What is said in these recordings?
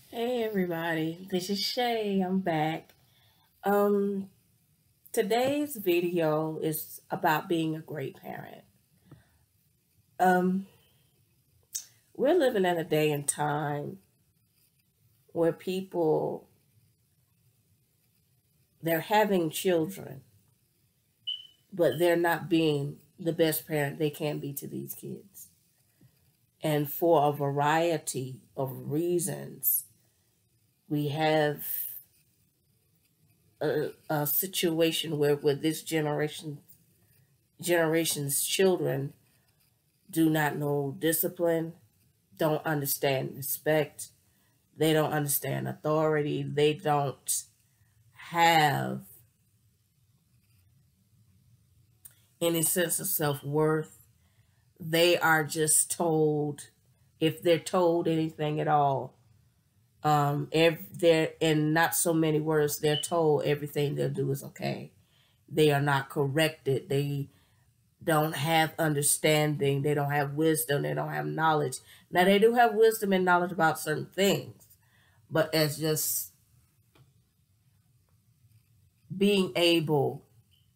Hey everybody, this is Shay. I'm back. Um, Today's video is about being a great parent. Um, we're living in a day and time where people they're having children, but they're not being the best parent they can be to these kids. And for a variety of reasons, we have a situation where this generation's children do not know discipline, don't understand respect, they don't understand authority, they don't have any sense of self-worth. They are just told, if they're told anything at all, if they're in not so many words, they're told everything they'll do is okay. They are not corrected. They don't have understanding. They don't have wisdom. They don't have knowledge. Now, they do have wisdom and knowledge about certain things, but as just being able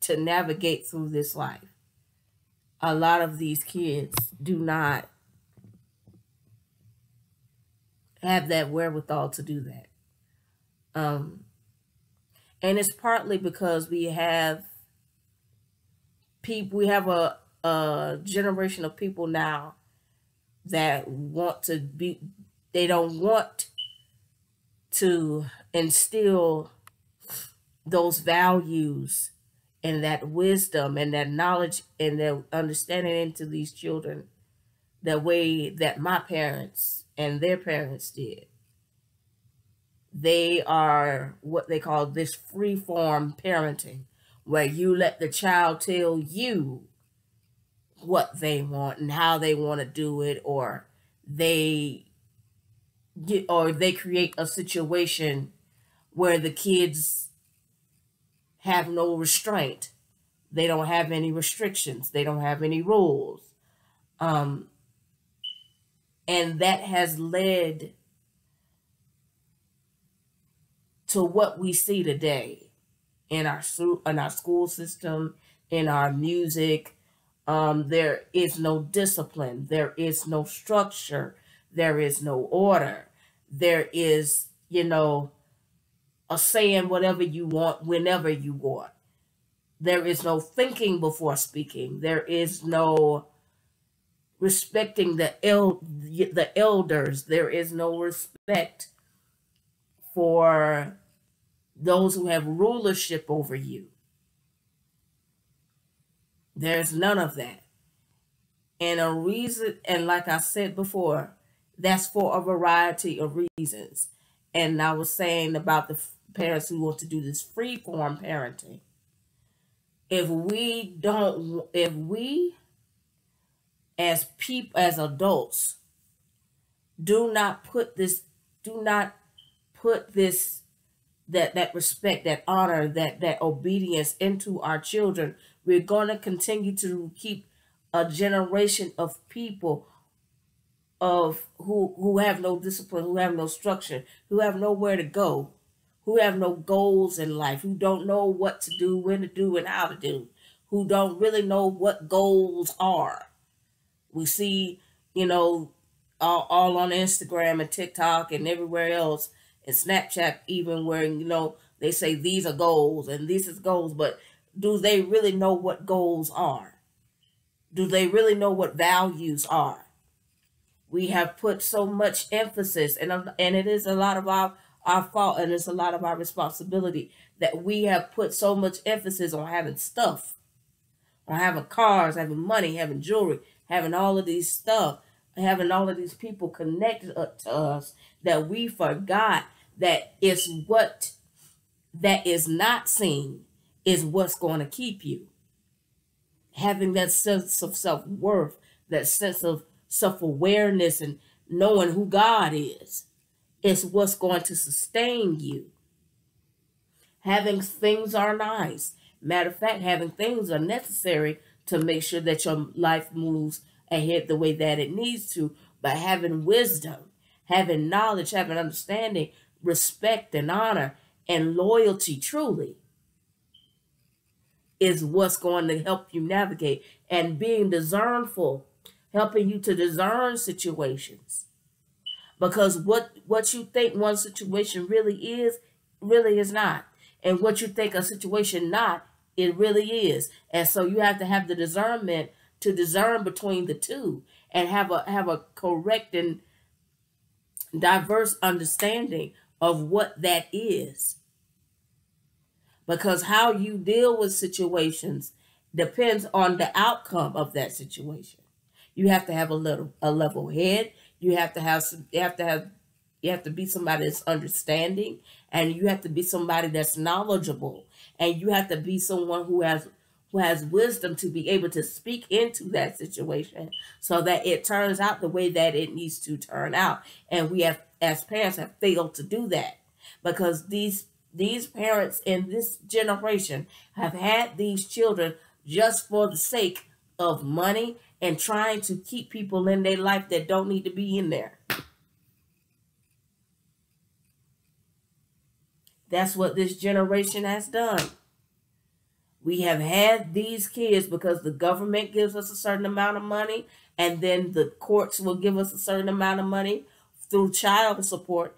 to navigate through this life, a lot of these kids do not have that wherewithal to do that. Um, and it's partly because we have a generation of people now that want to be, they don't want to instill those values and that wisdom and that knowledge and that understanding into these children the way that my parents and their parents did. They are what they call this free form parenting, where you let the child tell you what they want and how they want to do it, they or they create a situation where the kids have no restraint. They don't have any restrictions. They don't have any rules. Um, and that has led to what we see today in our school system, in our music. There is no discipline. There is no structure. There is no order. There is, a saying whatever you want whenever you want. There is no thinking before speaking. There is no respecting the elders. There is no respect for those who have rulership over you. There's none of that. And a reason, and like I said before, that's for a variety of reasons. And I was saying about the parents who want to do this free form parenting. If we as people, as adults, do not put this, that respect, that honor, that obedience into our children, we're going to continue to keep a generation of people who have no discipline, who have no structure, who have nowhere to go, who have no goals in life, who don't know what to do, when to do, and how to do, who don't really know what goals are. We see, all on Instagram and TikTok and everywhere else, and Snapchat even, where, they say these are goals and this is goals, but do they really know what goals are? Do they really know what values are? We have put so much emphasis, and it is a lot of our fault, and it's a lot of our responsibility that we have put so much emphasis on having stuff, on having cars, having money, having jewelry, having all of these stuff, having all of these people connected to us, that we forgot that it's what that is not seen is what's going to keep you. Having that sense of self-worth, that sense of self-awareness, and knowing who God is what's going to sustain you. Having things are nice. Matter of fact, having things are necessary to make sure that your life moves ahead the way that it needs to. But having wisdom, having knowledge, having understanding, respect and honor, and loyalty truly is what's going to help you navigate. And being discernful, helping you to discern situations. Because what you think one situation really is not. And what you think a situation not, it really is. And so you have to have the discernment to discern between the two and have a correct and diverse understanding of what that is. Because how you deal with situations depends on the outcome of that situation. You have to have a level head. You have to be somebody that's understanding, and you have to be somebody that's knowledgeable, and you have to be someone who has wisdom to be able to speak into that situation so that it turns out the way that it needs to turn out. And we have, as parents, have failed to do that because these parents in this generation have had these children just for the sake of money and trying to keep people in their life that don't need to be in there. That's what this generation has done. We have had these kids because the government gives us a certain amount of money, and then the courts will give us a certain amount of money through child support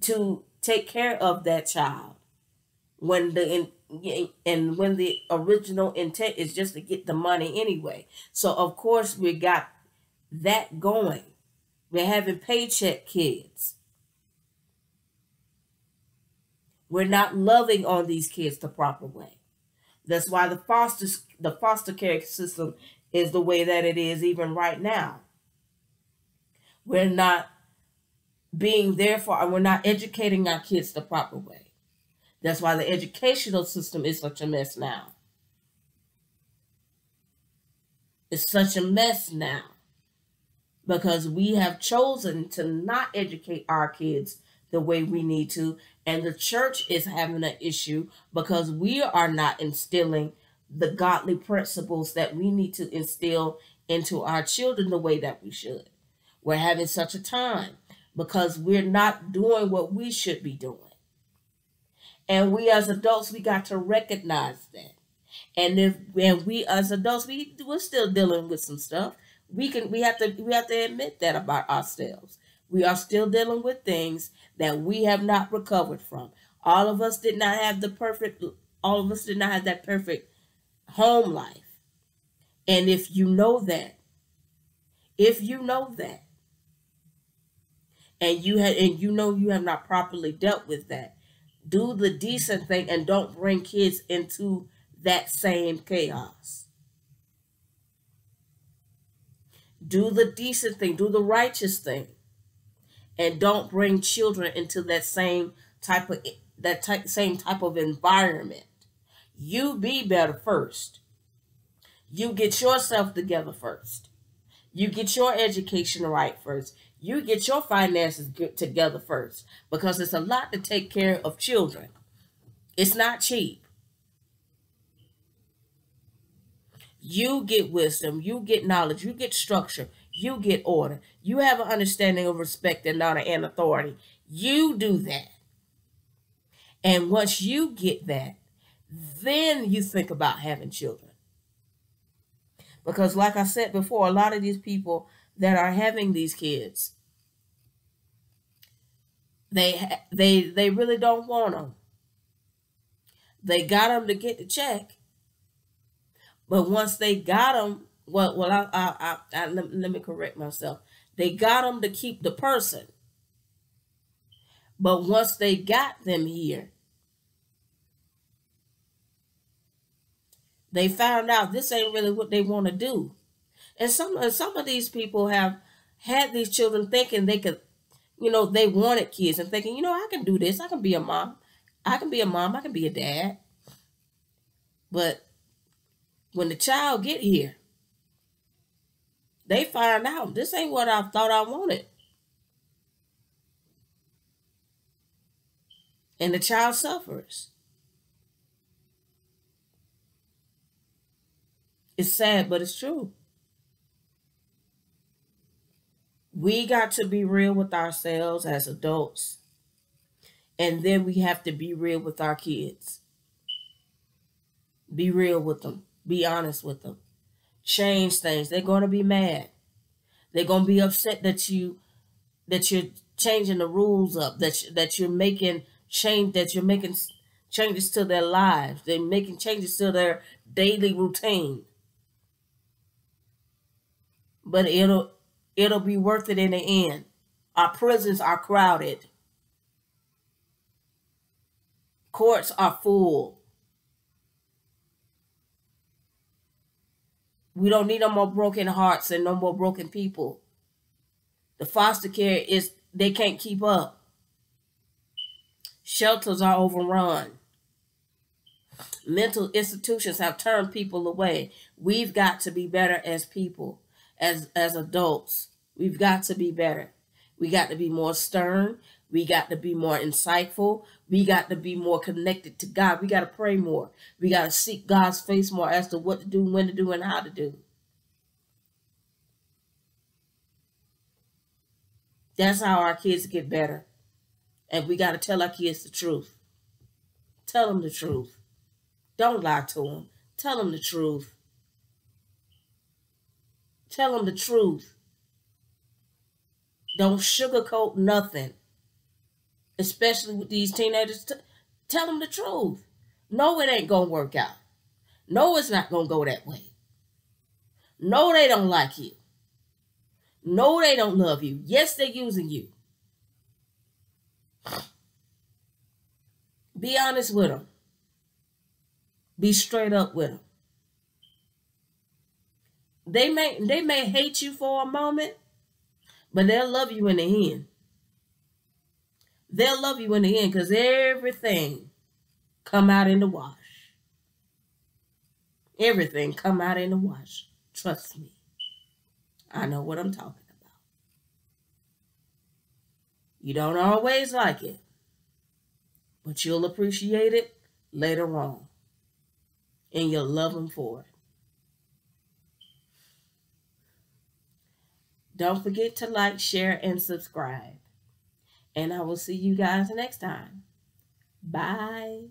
to take care of that child. When the original intent is just to get the money anyway. So of course we got that going. We're having paycheck kids. We're not loving on these kids the proper way. That's why the foster care system is the way that it is even right now. We're not being there for, we're not educating our kids the proper way. That's why the educational system is such a mess now. It's such a mess now because we have chosen to not educate our kids the way we need to, and the church is having an issue because we are not instilling the godly principles that we need to instill into our children the way that we should. We're having such a time because we're not doing what we should be doing. And we as adults, we got to recognize that. And we as adults, we're still dealing with some stuff. We have to admit that about ourselves. We are still dealing with things that we have not recovered from. All of us did not have that perfect home life. And if you know that, and you have not properly dealt with that, do the decent thing and don't bring kids into that same chaos. Do the decent thing, do the righteous thing, and don't bring children into that same type of environment. You be better first. You get yourself together first. You get your education right first. You get your finances together first, because it's a lot to take care of children. It's not cheap. You get wisdom, you get knowledge, you get structure, you get order. You have an understanding of respect and honor and authority. You do that. And once you get that, then you think about having children. Because like I said before, a lot of these people that are having these kids, they really don't want them. They got them to get the check. But once they got them, let me correct myself. They got them to keep the person. But once they got them here, they found out this ain't really what they want to do. And some of these people have had these children thinking they could, they wanted kids and thinking, I can do this. I can be a mom. I can be a dad. But when the child get here, they find out this ain't what I thought I wanted. And the child suffers. It's sad, but it's true. We got to be real with ourselves as adults, and then we have to be real with our kids. Be real with them. Be honest with them. Change things. They're going to be mad. They're going to be upset that you're changing the rules up, that you're making changes to their lives. They're making changes to their daily routine. But it'll be worth it in the end. Our prisons are crowded. Courts are full. We don't need no more broken hearts and no more broken people. The foster care they can't keep up. Shelters are overrun. Mental institutions have turned people away. We've got to be better as people, as adults. We've got to be better. We got to be more stern. We got to be more insightful. We got to be more connected to God. We got to pray more. We got to seek God's face more as to what to do, when to do, and how to do. That's how our kids get better. And we got to tell our kids the truth. Tell them the truth. Don't lie to them. Tell them the truth. Tell them the truth. Don't sugarcoat nothing. Especially with these teenagers. Tell them the truth. No, it ain't going to work out. No, it's not going to go that way. No, they don't like you. No, they don't love you. Yes, they're using you. Be honest with them. Be straight up with them. They may hate you for a moment, but they'll love you in the end. They'll love you in the end because everything come out in the wash. Everything come out in the wash. Trust me. I know what I'm talking about. You don't always like it, but you'll appreciate it later on. And you'll love them for it. Don't forget to like, share, and subscribe. And I will see you guys next time. Bye.